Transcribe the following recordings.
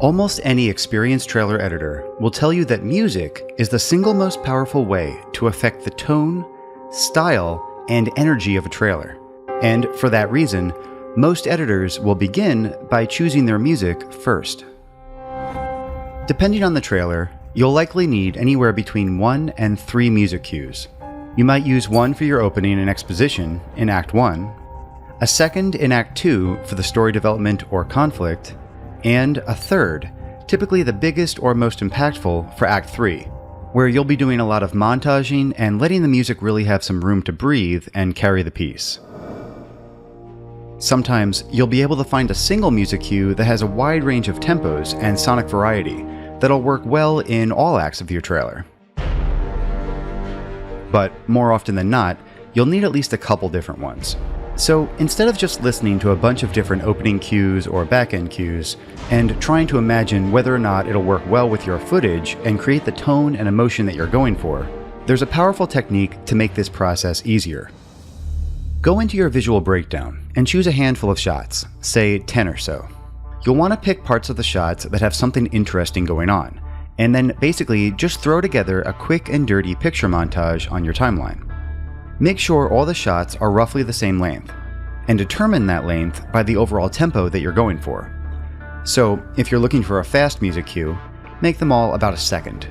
Almost any experienced trailer editor will tell you that music is the single most powerful way to affect the tone, style, and energy of a trailer. And for that reason, most editors will begin by choosing their music first. Depending on the trailer, you'll likely need anywhere between 1 and 3 music cues. You might use one for your opening and exposition in Act 1, a second in Act 2 for the story development or conflict, and a third, typically the biggest or most impactful, for Act 3, where you'll be doing a lot of montaging and letting the music really have some room to breathe and carry the piece. Sometimes you'll be able to find a single music cue that has a wide range of tempos and sonic variety that'll work well in all acts of your trailer. But more often than not, you'll need at least a couple different ones. So instead of just listening to a bunch of different opening cues or back-end cues and trying to imagine whether or not it'll work well with your footage and create the tone and emotion that you're going for, there's a powerful technique to make this process easier. Go into your visual breakdown and choose a handful of shots, say 10 or so. You'll want to pick parts of the shots that have something interesting going on, and then basically just throw together a quick and dirty picture montage on your timeline. Make sure all the shots are roughly the same length, and determine that length by the overall tempo that you're going for. So, if you're looking for a fast music cue, make them all about a second.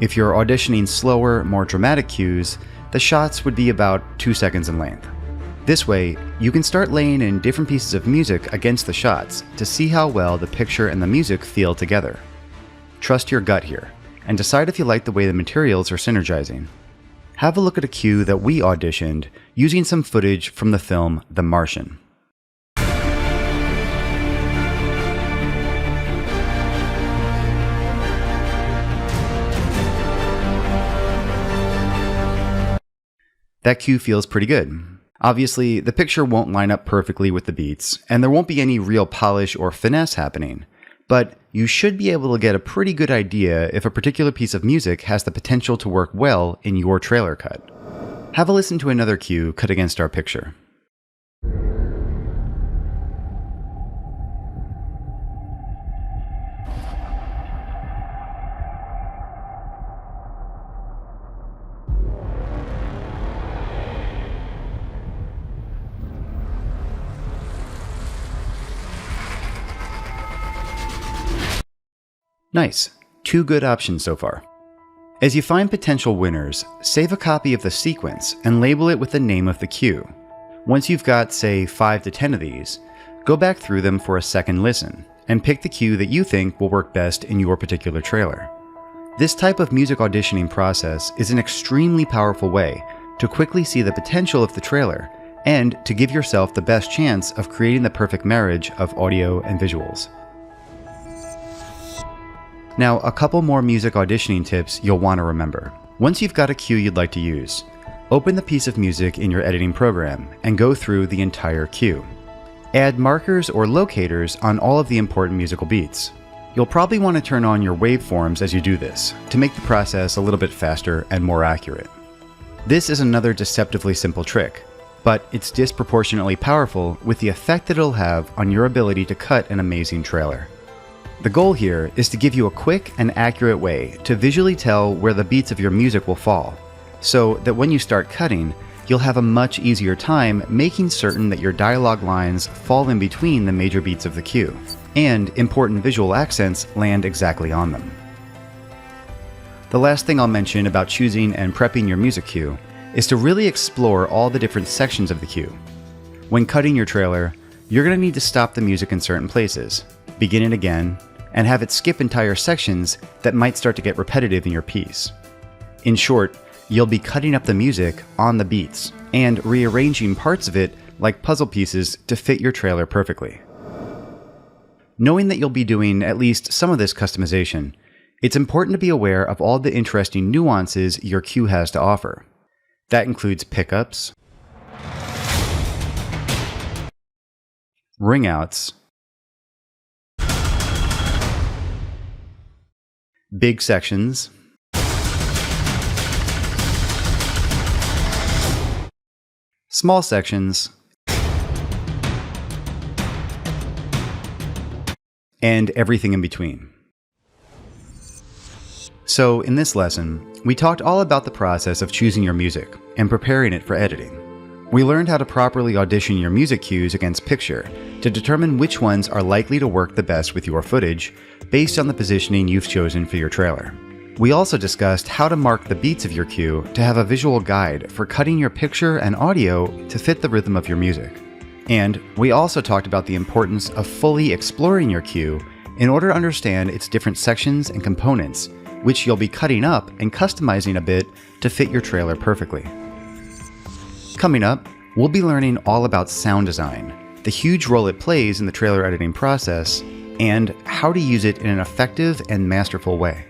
If you're auditioning slower, more dramatic cues, the shots would be about 2 seconds in length. This way, you can start laying in different pieces of music against the shots to see how well the picture and the music feel together. Trust your gut here, and decide if you like the way the materials are synergizing. Have a look at a cue that we auditioned using some footage from the film The Martian. That cue feels pretty good. Obviously, the picture won't line up perfectly with the beats, and there won't be any real polish or finesse happening. But you should be able to get a pretty good idea if a particular piece of music has the potential to work well in your trailer cut. Have a listen to another cue cut against our picture. Nice. 2 good options so far. As you find potential winners, save a copy of the sequence and label it with the name of the cue. Once you've got, say, 5 to 10 of these, go back through them for a second listen and pick the cue that you think will work best in your particular trailer. This type of music auditioning process is an extremely powerful way to quickly see the potential of the trailer and to give yourself the best chance of creating the perfect marriage of audio and visuals. Now, a couple more music auditioning tips you'll want to remember. Once you've got a cue you'd like to use, open the piece of music in your editing program and go through the entire cue. Add markers or locators on all of the important musical beats. You'll probably want to turn on your waveforms as you do this to make the process a little bit faster and more accurate. This is another deceptively simple trick, but it's disproportionately powerful with the effect that it'll have on your ability to cut an amazing trailer. The goal here is to give you a quick and accurate way to visually tell where the beats of your music will fall, so that when you start cutting, you'll have a much easier time making certain that your dialogue lines fall in between the major beats of the cue, and important visual accents land exactly on them. The last thing I'll mention about choosing and prepping your music cue is to really explore all the different sections of the cue. When cutting your trailer, you're going to need to stop the music in certain places, begin it again, and have it skip entire sections that might start to get repetitive in your piece. In short, you'll be cutting up the music on the beats and rearranging parts of it like puzzle pieces to fit your trailer perfectly. Knowing that you'll be doing at least some of this customization, it's important to be aware of all the interesting nuances your cue has to offer. That includes pickups, ringouts, big sections, small sections, and everything in between. So in this lesson, we talked all about the process of choosing your music and preparing it for editing. We learned how to properly audition your music cues against picture to determine which ones are likely to work the best with your footage based on the positioning you've chosen for your trailer. We also discussed how to mark the beats of your cue to have a visual guide for cutting your picture and audio to fit the rhythm of your music. And we also talked about the importance of fully exploring your cue in order to understand its different sections and components, which you'll be cutting up and customizing a bit to fit your trailer perfectly. Coming up, we'll be learning all about sound design, the huge role it plays in the trailer editing process, and how to use it in an effective and masterful way.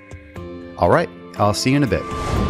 Alright, I'll see you in a bit.